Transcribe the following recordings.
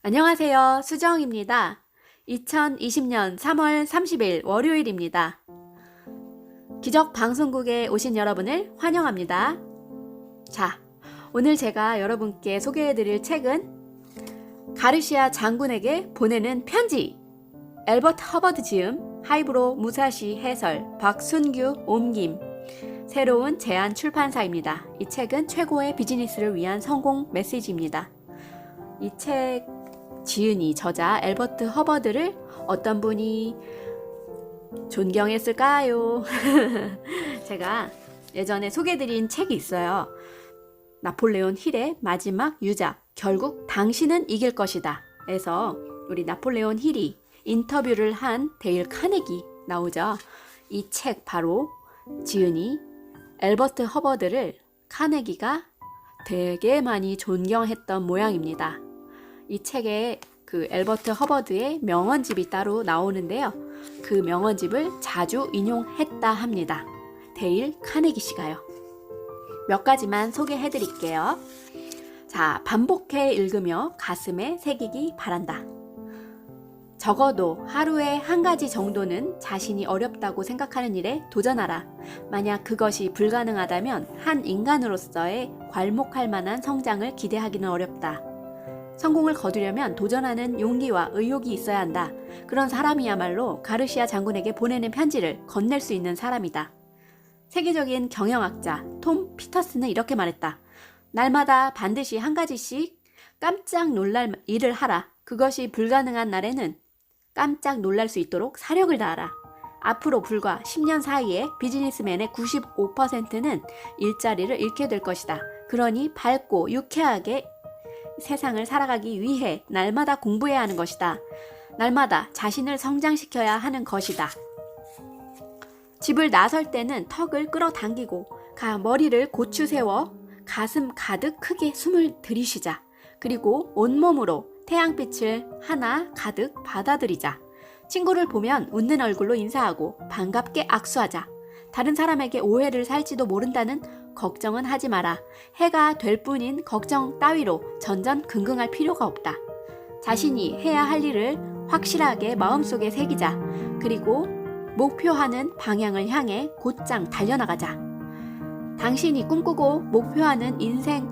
안녕하세요. 수정입니다. 2020년 3월 30일 월요일입니다. 기적 방송국에 오신 여러분을 환영합니다. 자, 오늘 제가 여러분께 소개해드릴 책은 가르시아 장군에게 보내는 편지, 엘버트 허버드 지음, 하이브로 무사시 해설, 박순규 옮김, 새로운 제안 출판사입니다. 이 책은 최고의 비즈니스를 위한 성공 메시지입니다. 이 책 지은이 저자 엘버트 허버드를 어떤 분이 존경했을까요? 제가 예전에 소개해드린 책이 있어요. 나폴레온 힐의 마지막 유작, 결국 당신은 이길 것이다. 에서 우리 나폴레온 힐이 인터뷰를 한 데일 카네기 나오죠. 이 책 바로 지은이 엘버트 허버드를 카네기가 되게 많이 존경했던 모양입니다. 이 책에 그 엘버트 허버드의 명언집이 따로 나오는데요. 그 명언집을 자주 인용했다 합니다. 데일 카네기 씨가요. 몇 가지만 소개해 드릴게요. 자, 반복해 읽으며 가슴에 새기기 바란다. 적어도 하루에 한 가지 정도는 자신이 어렵다고 생각하는 일에 도전하라. 만약 그것이 불가능하다면 한 인간으로서의 괄목할 만한 성장을 기대하기는 어렵다. 성공을 거두려면 도전하는 용기와 의욕이 있어야 한다. 그런 사람이야말로 가르시아 장군에게 보내는 편지를 건넬 수 있는 사람이다. 세계적인 경영학자 톰 피터슨은 이렇게 말했다. 날마다 반드시 한 가지씩 깜짝 놀랄 일을 하라. 그것이 불가능한 날에는 깜짝 놀랄 수 있도록 사력을 다하라. 앞으로 불과 10년 사이에 비즈니스맨의 95%는 일자리를 잃게 될 것이다. 그러니 밝고 유쾌하게 세상을 살아가기 위해 날마다 공부해야 하는 것이다. 날마다 자신을 성장시켜야 하는 것이다. 집을 나설 때는 턱을 끌어당기고 머리를 고추 세워 가슴 가득 크게 숨을 들이쉬자. 그리고 온몸으로 태양빛을 하나 가득 받아들이자. 친구를 보면 웃는 얼굴로 인사하고 반갑게 악수하자. 다른 사람에게 오해를 살지도 모른다는 걱정은 하지 마라. 해가 될 뿐인 걱정 따위로 전전긍긍할 필요가 없다. 자신이 해야 할 일을 확실하게 마음속에 새기자. 그리고 목표하는 방향을 향해 곧장 달려나가자. 당신이 꿈꾸고 목표하는 인생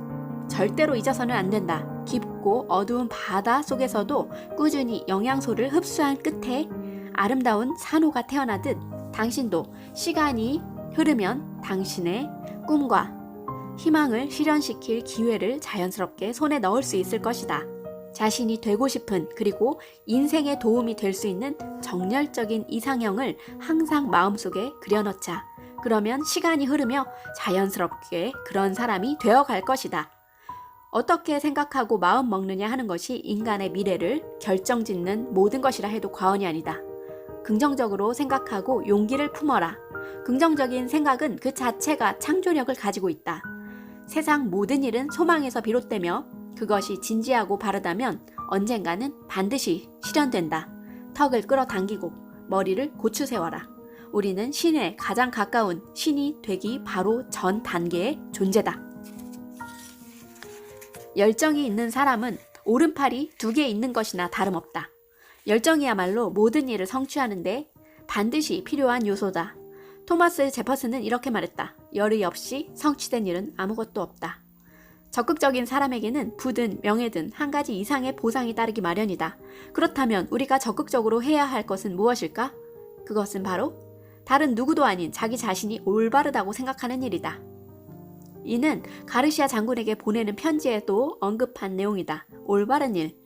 절대로 잊어서는 안 된다. 깊고 어두운 바다 속에서도 꾸준히 영양소를 흡수한 끝에 아름다운 산호가 태어나듯 당신도 시간이 흐르면 당신의 꿈과 희망을 실현시킬 기회를 자연스럽게 손에 넣을 수 있을 것이다. 자신이 되고 싶은 그리고 인생에 도움이 될 수 있는 정열적인 이상형을 항상 마음속에 그려넣자. 그러면 시간이 흐르며 자연스럽게 그런 사람이 되어갈 것이다. 어떻게 생각하고 마음 먹느냐 하는 것이 인간의 미래를 결정짓는 모든 것이라 해도 과언이 아니다. 긍정적으로 생각하고 용기를 품어라. 긍정적인 생각은 그 자체가 창조력을 가지고 있다. 세상 모든 일은 소망에서 비롯되며 그것이 진지하고 바르다면 언젠가는 반드시 실현된다. 턱을 끌어당기고 머리를 고추 세워라. 우리는 신에 가장 가까운 신이 되기 바로 전 단계의 존재다. 열정이 있는 사람은 오른팔이 2개 있는 것이나 다름없다. 열정이야말로 모든 일을 성취하는데 반드시 필요한 요소다. 토마스 제퍼슨은 이렇게 말했다. 열의 없이 성취된 일은 아무것도 없다. 적극적인 사람에게는 부든 명예든 한 가지 이상의 보상이 따르기 마련이다. 그렇다면 우리가 적극적으로 해야 할 것은 무엇일까? 그것은 바로 다른 누구도 아닌 자기 자신이 올바르다고 생각하는 일이다. 이는 가르시아 장군에게 보내는 편지에도 언급한 내용이다. 올바른 일.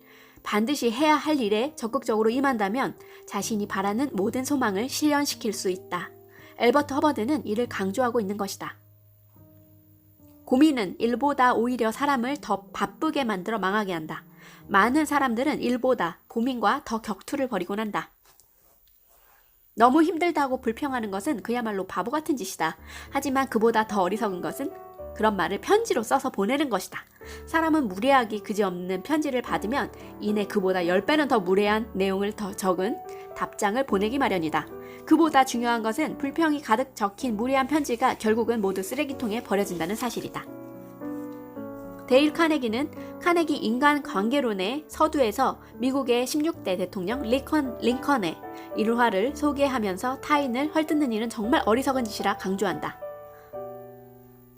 반드시 해야 할 일에 적극적으로 임한다면 자신이 바라는 모든 소망을 실현시킬 수 있다. 엘버트 허버드는 이를 강조하고 있는 것이다. 고민은 일보다 오히려 사람을 더 바쁘게 만들어 망하게 한다. 많은 사람들은 일보다 고민과 더 격투를 벌이곤 한다. 너무 힘들다고 불평하는 것은 그야말로 바보 같은 짓이다. 하지만 그보다 더 어리석은 것은 그런 말을 편지로 써서 보내는 것이다. 사람은 무례하기 그지없는 편지를 받으면 이내 그보다 10배는 더 무례한 내용을 더 적은 답장을 보내기 마련이다. 그보다 중요한 것은 불평이 가득 적힌 무례한 편지가 결국은 모두 쓰레기통에 버려진다는 사실이다. 데일 카네기는 카네기 인간관계론의 서두에서 미국의 16대 대통령 링컨의 일화를 소개하면서 타인을 헐뜯는 일은 정말 어리석은 짓이라 강조한다.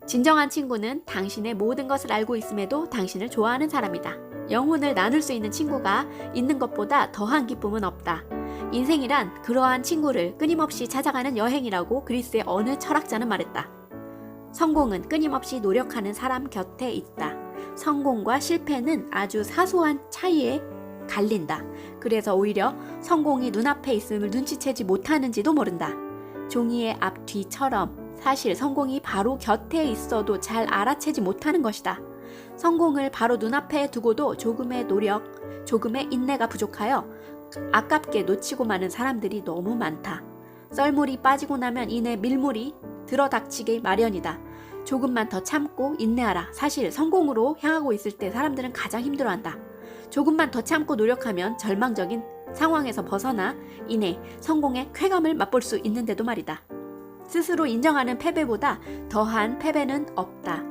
진정한 친구는 당신의 모든 것을 알고 있음에도 당신을 좋아하는 사람이다. 영혼을 나눌 수 있는 친구가 있는 것보다 더한 기쁨은 없다. 인생이란 그러한 친구를 끊임없이 찾아가는 여행이라고 그리스의 어느 철학자는 말했다. 성공은 끊임없이 노력하는 사람 곁에 있다. 성공과 실패는 아주 사소한 차이에 갈린다. 그래서 오히려 성공이 눈앞에 있음을 눈치채지 못하는지도 모른다. 종이의 앞뒤처럼 사실 성공이 바로 곁에 있어도 잘 알아채지 못하는 것이다. 성공을 바로 눈앞에 두고도 조금의 노력, 조금의 인내가 부족하여 아깝게 놓치고 마는 사람들이 너무 많다. 썰물이 빠지고 나면 이내 밀물이 들어닥치기 마련이다. 조금만 더 참고 인내하라. 사실 성공으로 향하고 있을 때 사람들은 가장 힘들어한다. 조금만 더 참고 노력하면 절망적인 상황에서 벗어나 이내 성공의 쾌감을 맛볼 수 있는데도 말이다. 스스로 인정하는 패배보다 더한 패배는 없다.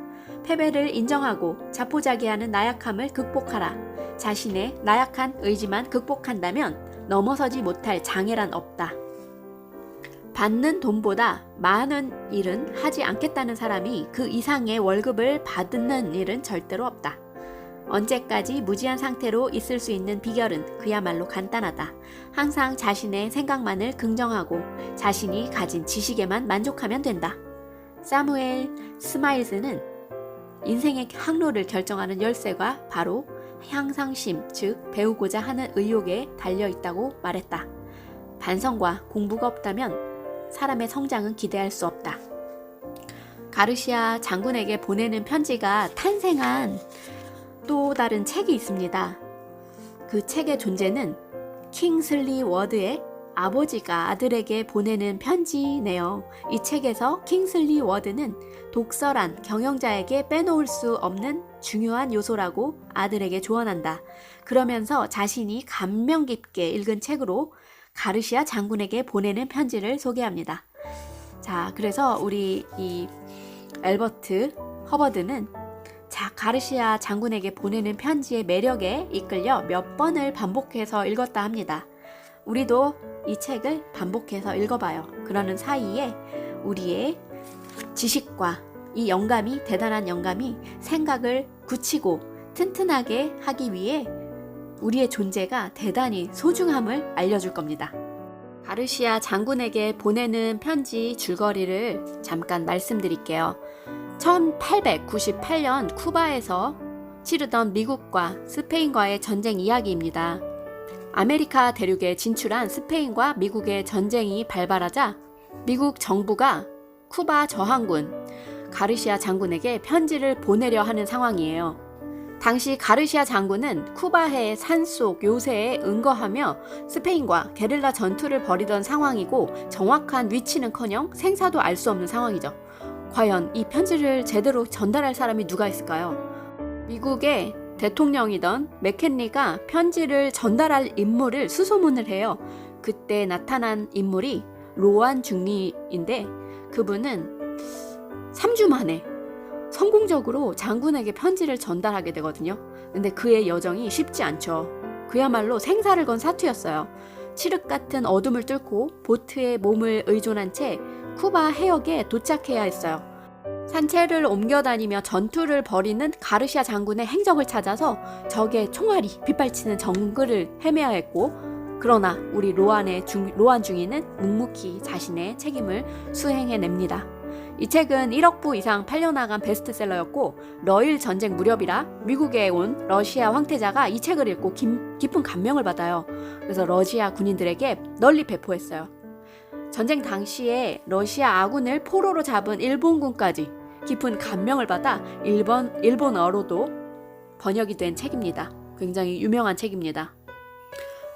패배를 인정하고 자포자기하는 나약함을 극복하라. 자신의 나약한 의지만 극복한다면 넘어서지 못할 장애란 없다. 받는 돈보다 많은 일은 하지 않겠다는 사람이 그 이상의 월급을 받는 일은 절대로 없다. 언제까지 무지한 상태로 있을 수 있는 비결은 그야말로 간단하다. 항상 자신의 생각만을 긍정하고 자신이 가진 지식에만 만족하면 된다. 사무엘 스마일스는 인생의 항로를 결정하는 열쇠가 바로 향상심, 즉 배우고자 하는 의욕에 달려있다고 말했다. 반성과 공부가 없다면 사람의 성장은 기대할 수 없다. 가르시아 장군에게 보내는 편지가 탄생한 또 다른 책이 있습니다. 그 책의 존재는 킹슬리 워드의 아버지가 아들에게 보내는 편지네요. 이 책에서 킹슬리 워드는 독서란 경영자에게 빼놓을 수 없는 중요한 요소라고 아들에게 조언한다. 그러면서 자신이 감명 깊게 읽은 책으로 가르시아 장군에게 보내는 편지를 소개합니다. 자, 그래서 우리 이 앨버트 허버드는 가르시아 장군에게 보내는 편지의 매력에 이끌려 몇 번을 반복해서 읽었다 합니다. 우리도 이 책을 반복해서 읽어봐요. 그러는 사이에 우리의 지식과 이 영감이, 대단한 영감이 생각을 굳히고 튼튼하게 하기 위해 우리의 존재가 대단히 소중함을 알려줄 겁니다. 가르시아 장군에게 보내는 편지 줄거리를 잠깐 말씀드릴게요. 1898년 쿠바에서 치르던 미국과 스페인과의 전쟁 이야기입니다. 아메리카 대륙에 진출한 스페인과 미국의 전쟁이 발발하자 미국 정부가 쿠바 저항군 가르시아 장군에게 편지를 보내려 하는 상황이에요. 당시 가르시아 장군은 쿠바해 산속 요새에 응거하며 스페인과 게릴라 전투를 벌이던 상황이고 정확한 위치는커녕 생사도 알 수 없는 상황이죠. 과연 이 편지를 제대로 전달할 사람이 누가 있을까요? 미국의 대통령이던 맥켄리가 편지를 전달할 인물을 수소문을 해요. 그때 나타난 인물이 로안 중리인데 그분은 3주 만에 성공적으로 장군에게 편지를 전달하게 되거든요. 근데 그의 여정이 쉽지 않죠. 그야말로 생사를 건 사투였어요. 칠흑 같은 어둠을 뚫고 보트에 몸을 의존한 채 쿠바 해역에 도착해야 했어요. 산채를 옮겨다니며 전투를 벌이는 가르시아 장군의 행적을 찾아서 적의 총알이 빗발치는 정글을 헤매야 했고, 그러나 우리 로안 중위는 묵묵히 자신의 책임을 수행해냅니다. 이 책은 1억 부 이상 팔려나간 베스트셀러였고, 러일 전쟁 무렵이라 미국에 온 러시아 황태자가 이 책을 읽고 깊은 감명을 받아요. 그래서 러시아 군인들에게 널리 배포했어요. 전쟁 당시에 러시아 아군을 포로로 잡은 일본군까지 깊은 감명을 받아 일본어로도 번역이 된 책입니다. 굉장히 유명한 책입니다.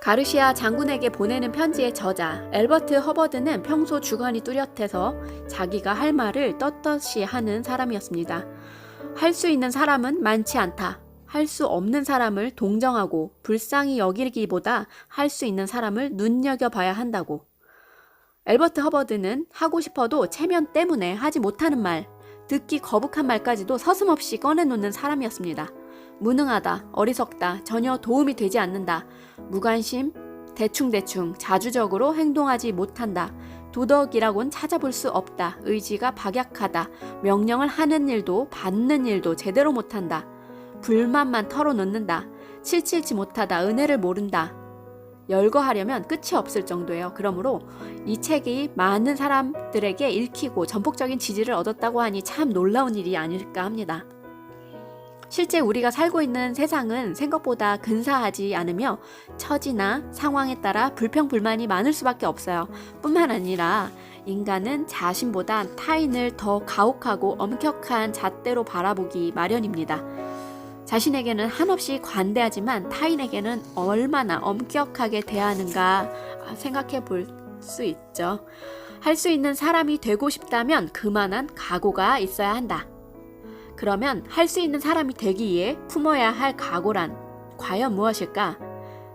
가르시아 장군에게 보내는 편지의 저자 앨버트 허버드는 평소 주관이 뚜렷해서 자기가 할 말을 떳떳이 하는 사람이었습니다. 할 수 있는 사람은 많지 않다. 할 수 없는 사람을 동정하고 불쌍히 여기기보다 할 수 있는 사람을 눈여겨봐야 한다고. 앨버트 허버드는 하고 싶어도 체면 때문에 하지 못하는 말, 듣기 거북한 말까지도 서슴없이 꺼내놓는 사람이었습니다. 무능하다, 어리석다, 전혀 도움이 되지 않는다, 무관심, 대충대충, 자주적으로 행동하지 못한다, 도덕이라곤 찾아볼 수 없다, 의지가 박약하다, 명령을 하는 일도 받는 일도 제대로 못한다, 불만만 털어놓는다, 칠칠치 못하다, 은혜를 모른다. 열거하려면 끝이 없을 정도예요. 그러므로 이 책이 많은 사람들에게 읽히고 전폭적인 지지를 얻었다고 하니 참 놀라운 일이 아닐까 합니다. 실제 우리가 살고 있는 세상은 생각보다 근사하지 않으며 처지나 상황에 따라 불평불만이 많을 수밖에 없어요. 뿐만 아니라 인간은 자신보다 타인을 더 가혹하고 엄격한 잣대로 바라보기 마련입니다. 자신에게는 한없이 관대하지만 타인에게는 얼마나 엄격하게 대하는가 생각해 볼 수 있죠. 할 수 있는 사람이 되고 싶다면 그만한 각오가 있어야 한다. 그러면 할 수 있는 사람이 되기 위해 품어야 할 각오란 과연 무엇일까?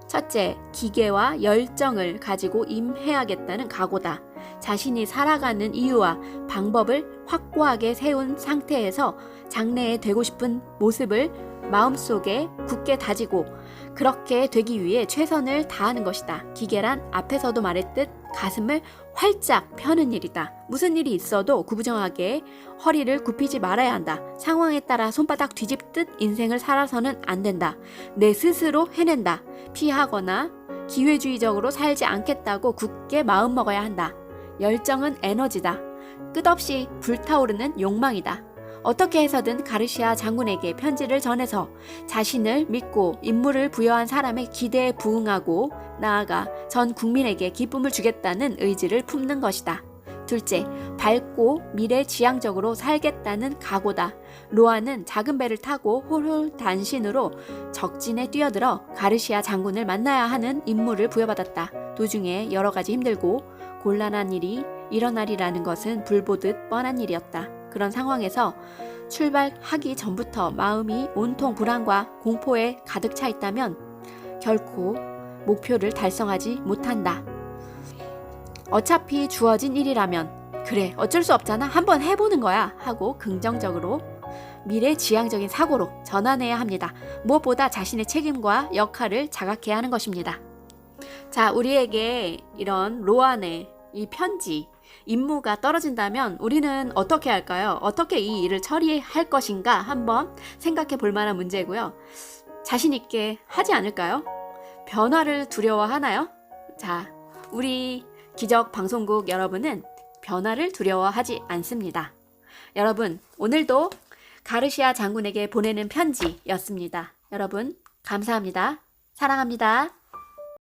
첫째, 기계와 열정을 가지고 임해야겠다는 각오다. 자신이 살아가는 이유와 방법을 확고하게 세운 상태에서 장래에 되고 싶은 모습을 마음속에 굳게 다지고 그렇게 되기 위해 최선을 다하는 것이다. 기계란 앞에서도 말했듯 가슴을 활짝 펴는 일이다. 무슨 일이 있어도 구부정하게 허리를 굽히지 말아야 한다. 상황에 따라 손바닥 뒤집듯 인생을 살아서는 안 된다. 내 스스로 해낸다. 피하거나 기회주의적으로 살지 않겠다고 굳게 마음먹어야 한다. 열정은 에너지다. 끝없이 불타오르는 욕망이다. 어떻게 해서든 가르시아 장군에게 편지를 전해서 자신을 믿고 임무를 부여한 사람의 기대에 부응하고 나아가 전 국민에게 기쁨을 주겠다는 의지를 품는 것이다. 둘째, 밝고 미래지향적으로 살겠다는 각오다. 로아는 작은 배를 타고 홀홀 단신으로 적진에 뛰어들어 가르시아 장군을 만나야 하는 임무를 부여받았다. 도중에 여러 가지 힘들고 곤란한 일이 일어나리라는 것은 불보듯 뻔한 일이었다. 그런 상황에서 출발하기 전부터 마음이 온통 불안과 공포에 가득 차 있다면 결코 목표를 달성하지 못한다. 어차피 주어진 일이라면 그래 어쩔 수 없잖아 한번 해보는 거야 하고 긍정적으로 미래지향적인 사고로 전환해야 합니다. 무엇보다 자신의 책임과 역할을 자각해야 하는 것입니다. 자, 우리에게 이런 로안의 이 편지 임무가 떨어진다면 우리는 어떻게 할까요? 어떻게 이 일을 처리할 것인가 한번 생각해 볼 만한 문제고요. 자신 있게 하지 않을까요? 변화를 두려워하나요? 자, 우리 기적 방송국 여러분은 변화를 두려워하지 않습니다. 여러분, 오늘도 가르시아 장군에게 보내는 편지였습니다. 여러분, 감사합니다. 사랑합니다.